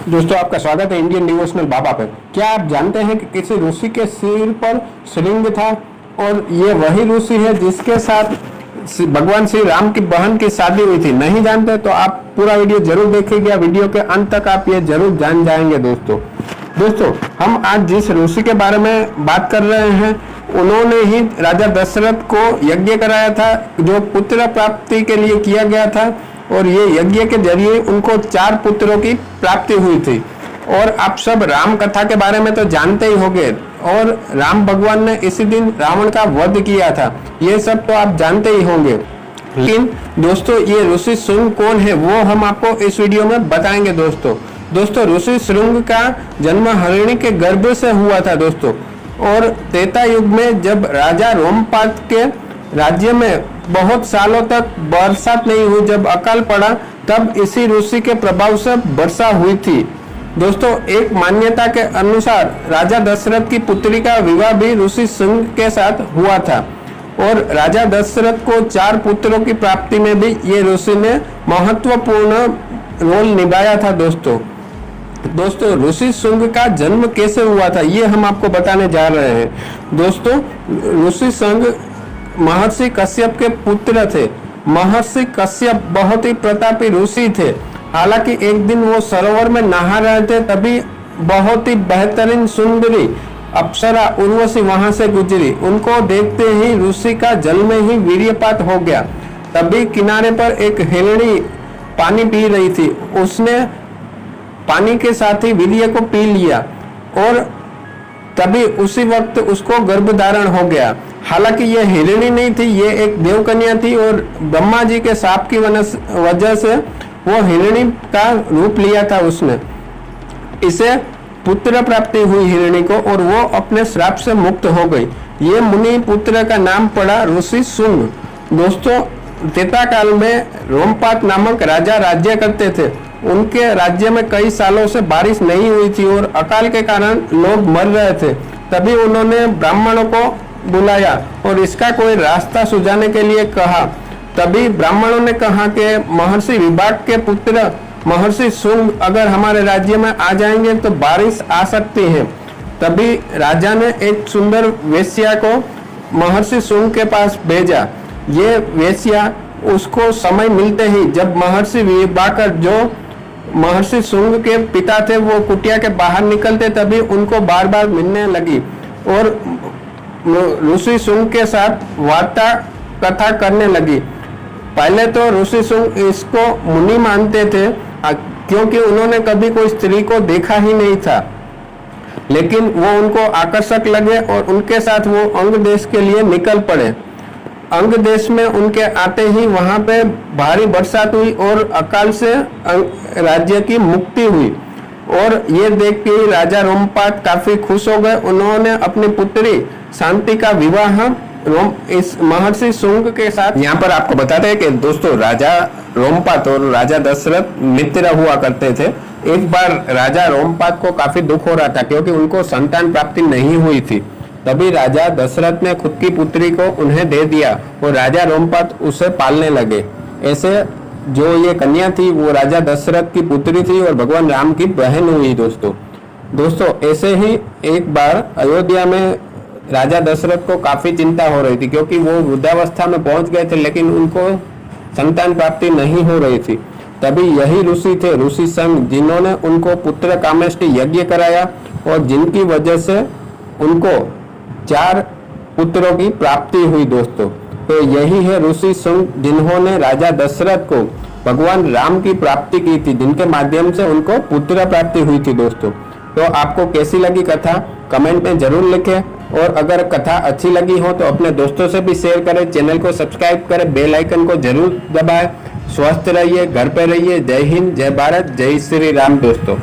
दोस्तों आपका स्वागत है इंडियन डिवोशनल बाबा पर। क्या आप जानते हैं कि किसी ऋषि के सिर पर श्रृंग था और ये वही ऋषि है जिसके साथ भगवान श्री राम की बहन की शादी हुई थी? नहीं जानते तो आप पूरा वीडियो जरूर देखिएगा। वीडियो के अंत तक आप ये जरूर जान जाएंगे। दोस्तों हम आज जिस ऋषि के बारे में बात कर रहे हैं उन्होंने ही राजा दशरथ को यज्ञ कराया था जो पुत्र प्राप्ति के लिए किया गया था, और ये यज्ञ के जरिए उनको 4 पुत्रों की प्राप्ति हुई थी। और आप सब राम कथा के बारे में तो जानते ही होंगे, और राम भगवान ने इसी दिन रावण का वध किया था, ये सब तो आप जानते ही होंगे। लेकिन दोस्तों ये ऋषि श्रृंग कौन है वो हम आपको इस वीडियो में बताएंगे। दोस्तों ऋषि श्रृंग का जन्म हरिणी के गर्भ से हुआ था दोस्तों। और त्रेता युग में जब राजा रोमपाद के राज्य में बहुत सालों तक बरसात नहीं हुई, जब अकाल पड़ा, तब इसी ऋषि के प्रभाव से वर्षा हुई थी। दोस्तों एक मान्यता के अनुसार राजा दशरथ की पुत्री का विवाह भी ऋषि श्रृंग के साथ हुआ था, और राजा दशरथ को 4 पुत्रों की प्राप्ति में भी ये ऋषि ने महत्वपूर्ण रोल निभाया था। दोस्तों ऋषि श्रृंग का जन्म कैसे हुआ था ये हम आपको बताने जा रहे हैं। दोस्तों ऋषि श्रृंग महर्षि कश्यप के पुत्र थे। महर्षि कश्यप बहुत ही प्रतापी ऋषि थे। हालांकि एक दिन वो सरोवर में नहा रहे थे, तभी बहुत ही बेहतरीन सुंदरी अप्सरा उर्वशी वहां से गुजरी। उनको देखते ही ऋषि का जल में ही वीर्यपात हो गया। तभी किनारे पर एक हिरणी पानी पी रही थी, उसने पानी के साथ ही वीर्य को पी लिया और तभी उसी वक्त उसको गर्भधारण हो गया। हालांकि ये हिरणी नहीं थी, ये एक देवकन्या थी, और ब्रह्मा जी के शाप की वजह से वो हिरणी का रूप लिया था उसने। इसे पुत्र प्राप्ति हुई हिरणी को, और वो अपने श्राप से मुक्त हो गई। ये मुनि पुत्र का नाम पड़ा ऋषि श्रृंग। दोस्तों त्रेता काल में रोमपाद नामक राजा राज्य करते थे। उनके राज्य में कई सालों से बारिश नहीं हुई थी और अकाल के कारण लोग मर रहे थे। तभी उन्होंने ब्राह्मणों को बुलाया और इसका कोई रास्ता सुझाने के लिए कहा। तभी ब्राह्मणों ने कहा कि महर्षि विभाग के पुत्र महर्षि श्रृंग अगर हमारे राज्य में आ जाएंगे तो बारिश आ सकती है। तभी राजा ने एक सुंदर वेश्या को महर्षि श्रृंग के पास भेजा। ये वेश्या उसको समय मिलते ही, जब महर्षि विभाग जो महर्षि श्रृंग के पिता थे वो कुटिया के बाहर निकलते, तभी उनको बार बार मिलने लगी और ऋषि श्रृंग के साथ वार्ता कथा करने लगी। पहले तो ऋषि श्रृंग इसको मुनि मानते थे क्योंकि उन्होंने कभी कोई स्त्री को देखा ही नहीं था, लेकिन वो उनको आकर्षक लगे और उनके साथ वो अंग देश के लिए निकल पड़े। अंग देश में उनके आते ही वहां पे भारी बरसात हुई और अकाल से राज्य की मुक्ति हुई, और ये देख के राजा रोमपाद काफी खुश हो गए। उन्होंने अपनी पुत्री शांति का विवाह इस महर्षि श्रृंग के साथ। यहाँ पर आपको बताते हैं कि दोस्तों राजा रोमपाद और राजा दशरथ मित्र हुआ करते थे। एक बार राजा रोमपाद को काफी दुख हो रहा था क्योंकि उनको संतान प्राप्ति नहीं हुई थी। तभी राजा दशरथ ने खुद की पुत्री को उन्हें दे दिया और राजा रोमपाद उसे पालने लगे। ऐसे जो ये कन्या थी वो राजा दशरथ की पुत्री थी और भगवान राम की बहन हुई। दोस्तों ऐसे ही एक बार अयोध्या में राजा दशरथ को काफी चिंता हो रही थी क्योंकि वो वृद्धावस्था में पहुंच गए थे, लेकिन उनको संतान प्राप्ति नहीं हो रही थी। तभी यही ऋषि थे ऋषि श्रृंग, जिन्होंने उनको पुत्र कामेष्टि यज्ञ कराया और जिनकी वजह से उनको 4 पुत्रों की प्राप्ति हुई। दोस्तों तो यही है ऋषि श्रृंग जिन्होंने राजा दशरथ को भगवान राम की प्राप्ति की थी, जिनके माध्यम से उनको पुत्र प्राप्ति हुई थी। दोस्तों तो आपको कैसी लगी कथा कमेंट में जरूर लिखें, और अगर कथा अच्छी लगी हो तो अपने दोस्तों से भी शेयर करें, चैनल को सब्सक्राइब करें, बेल आइकन को जरूर दबाएं। स्वस्थ रहिए, घर पे रहिए। जय हिंद, जय भारत, जय श्री राम। दोस्तों।